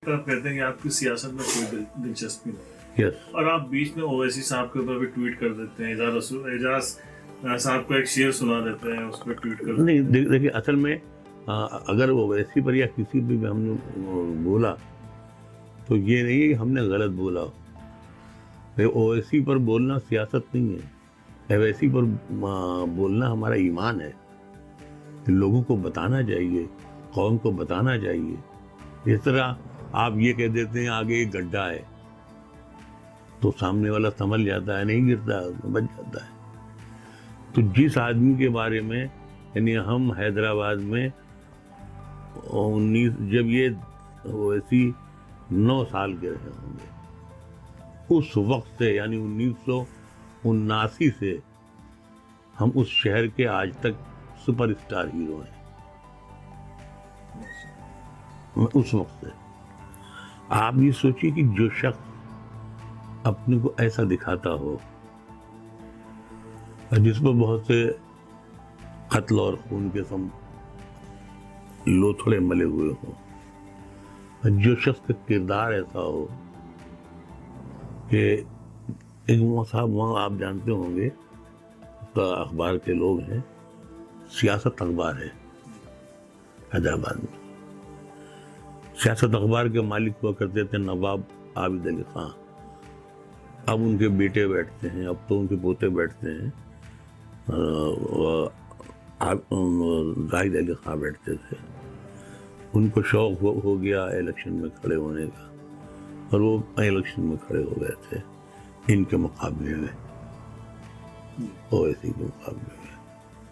آپ کہتے ہیں کہ آپ کی سیاست میں کوئی دلچسپی نہیں، یس. اور آپ بیچ میں اویسی صاحب کے اوپر بھی ٹویٹ کر دیتے ہیں، اعجاز صاحب کو ایک شعر سنا دیتے ہیں، اس پہ ٹویٹ کر دیتے ہیں. نہیں دیکھیے، اصل میں اگر وہ ویسی پر یا کسی بھی ہم نے بولا تو یہ نہیں کہ ہم نے غلط بولا. اویسی پر بولنا سیاست نہیں ہے، اویسی پر بولنا ہمارا ایمان ہے. لوگوں کو بتانا چاہیے، قوم کو بتانا چاہیے. اس طرح آپ یہ کہہ دیتے ہیں آگے ایک گڈھا ہے تو سامنے والا سنبھل جاتا ہے، نہیں گرتا ہے، بچ جاتا ہے. تو جس آدمی کے بارے میں، یعنی ہم حیدرآباد میں جب یہ ویسی 9 سال کے رہے ہوں گے، اس وقت سے یعنی 1979 سے ہم اس شہر کے آج تک سپر اسٹار ہیرو ہیں. اس وقت سے آپ یہ سوچیے کہ جو شخص اپنے کو ایسا دکھاتا ہو، جس پر بہت سے قتل اور خون کے لوتھڑے ملے ہوئے ہوں، جو شخص کا کردار ایسا ہو کہ ایک صاحب وہاں آپ جانتے ہوں گے، اس کا اخبار کے لوگ ہیں، سیاست اخبار ہے حیدرآباد میں. سیاست اخبار کے مالک ہوا کرتے تھے نواب عابد علی خان. اب ان کے بیٹے بیٹھتے ہیں، اب تو ان کے پوتے بیٹھتے ہیں. زاہد علی خان بیٹھتے تھے. ان کو شوق ہو گیا الیکشن میں کھڑے ہونے کا، اور وہ الیکشن میں کھڑے ہو گئے تھے ان کے مقابلے میں، اویسی کے مقابلے میں.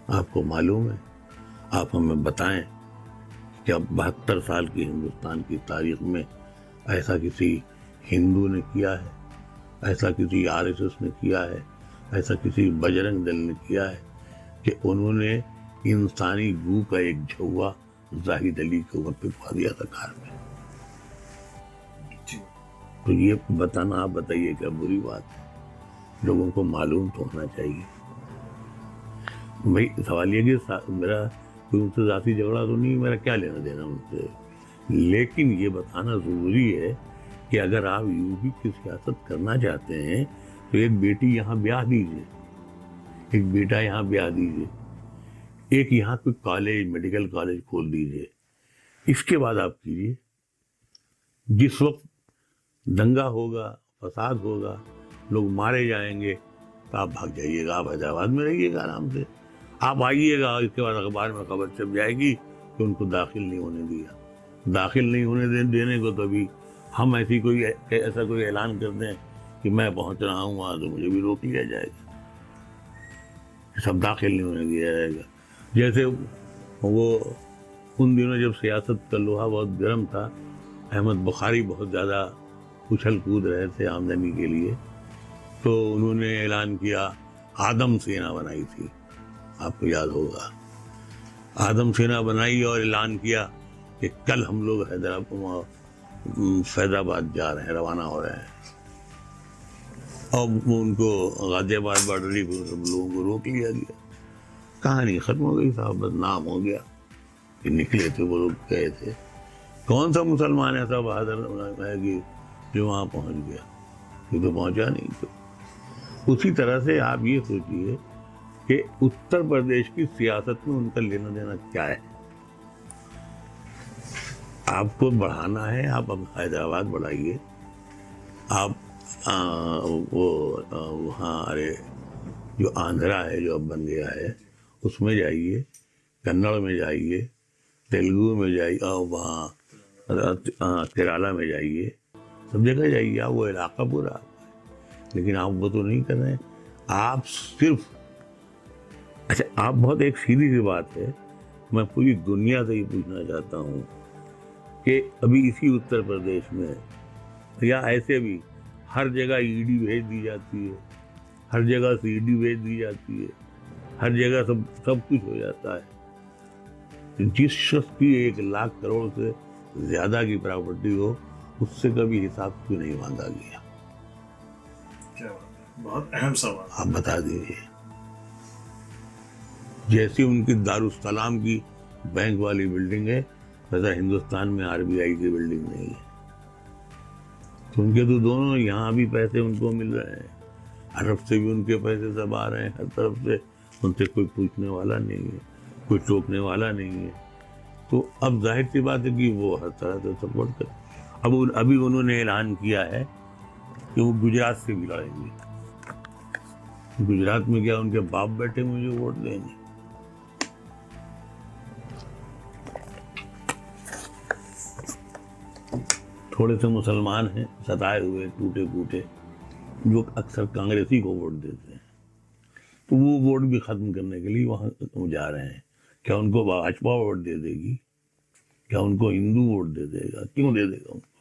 آپ کو معلوم ہے، آپ ہمیں بتائیں کہ اب 72 سال کی ہندوستان کی تاریخ میں ایسا کسی ہندو نے کیا ہے، ایسا کسی RSS نے کیا ہے، ایسا کسی بجرنگ دل نے کیا ہے کہ انہوں نے انسانی گو کا ایک جھوا زاہد علی کے اوپر پھینکوا دیا تھا کار میں. تو یہ بتانا، آپ بتائیے کیا بری بات ہے؟ لوگوں کو معلوم تو ہونا چاہیے. بھائی سوال یہ کہ میرا کوئی ان سے ذاتی جھگڑا تو نہیں، میرا کیا لینا دینا ان سے، لیکن یہ بتانا ضروری ہے کہ اگر آپ UP کی سیاست کرنا چاہتے ہیں تو ایک بیٹی یہاں بیاہ دیجیے، ایک بیٹا یہاں بیاہ دیجیے، ایک یہاں کوئی کالج، میڈیکل کالج کھول دیجیے. اس کے بعد آپ کیجیے. جس وقت دنگا ہوگا، فساد ہوگا، لوگ مارے جائیں گے تو آپ بھاگ جائیے گا، آپ حیدرآباد میں رہیے گا آرام سے. آپ آئیے گا، اس کے بعد اخبار میں خبر چھپ جائے گی کہ ان کو داخل نہیں ہونے دیا. داخل نہیں ہونے دینے کو تو ابھی ہم ایسا کوئی اعلان کر دیں کہ میں پہنچ رہا ہوں وہاں تو مجھے بھی روک لیا جائے گا، سب داخل نہیں ہونے دیا جائے گا. جیسے وہ ان دنوں جب سیاست کا لوہا بہت گرم تھا، احمد بخاری بہت زیادہ اچھل کود رہے تھے آمدنی کے لیے، تو انہوں نے اعلان کیا، آدم سینا بنائی تھی، آپ کو یاد ہوگا. آدم سینا بنائی اور اعلان کیا کہ کل ہم لوگ فیض آباد جا رہے ہیں، روانہ ہو رہے ہیں. اور ان کو غازی آباد بارڈری پہ سب لوگوں کو روک لیا گیا. کہانی ختم ہو گئی صاحب، بدنام ہو گیا کہ نکلے تھے وہ لوگ، گئے تھے. کون سا مسلمان ایسا بہادر ہے کہ جو وہاں پہنچ گیا؟ یہ تو پہنچا نہیں. تو اسی طرح سے آپ یہ سوچیے کہ اتر پردیش کی سیاست میں ان کا لینا دینا کیا ہے. آپ کو بڑھانا ہے، آپ اب حیدرآباد بڑھائیے. آپ وہاں ارے جو آندھرا ہے جو اب بن گیا ہے اس میں جائیے، کنڑ میں جائیے، تیلگو میں جائیے، اور وہاں کیرالہ میں جائیے، سب جگہ جائیے. آپ وہ علاقہ پورا آپ ہے، لیکن آپ وہ تو نہیں کر رہے ہیں. آپ صرف اچھا، آپ بہت ایک سیدھی سی بات ہے، میں پوری دنیا سے یہ پوچھنا چاہتا ہوں کہ ابھی اسی اتر پردیش میں یا ایسے بھی ہر جگہ ED بھیج دی جاتی ہے، ہر جگہ CD بھیج دی جاتی ہے، ہر جگہ سب کچھ ہو جاتا ہے. جس شخص کی 1 لاکھ کروڑ سے زیادہ کی پراپرٹی ہو، اس سے کبھی حساب کیوں نہیں مانگا گیا؟ کیا بات ہے، بہت اہم سوال آپ بتا دیجیے. جیسی ان کی دارالسلام کی بینک والی بلڈنگ ہے، ویسا ہندوستان میں RBI کی بلڈنگ نہیں ہے. تو ان کے تو دونوں یہاں بھی پیسے ان کو مل رہے ہیں, عرب سے بھی ان کے پیسے سب آ رہے ہیں, ہر طرف سے ان سے کوئی پوچھنے والا نہیں ہے, کوئی ٹوکنے والا نہیں ہے. تو اب ظاہر سی بات ہے کہ وہ ہر طرح سے سپورٹ کریں. ابھی انہوں نے اعلان کیا ہے کہ وہ گجرات سے بھی لڑیں گے. گجرات میں کیا ان کے باپ بیٹھے مجھے ووٹ دیں گے؟ تھوڑے سے مسلمان ہیں ستائے ہوئے ٹوٹے پھوٹے, جو اکثر کانگریسی کو ووٹ دیتے ہیں, تو وہ ووٹ بھی ختم کرنے کے لیے وہاں جا رہے ہیں. کیا ان کو بھاجپا ووٹ دے دے گی؟ کیا ان کو ہندو ووٹ دے دے گا؟ کیوں دے دے گا ان کو؟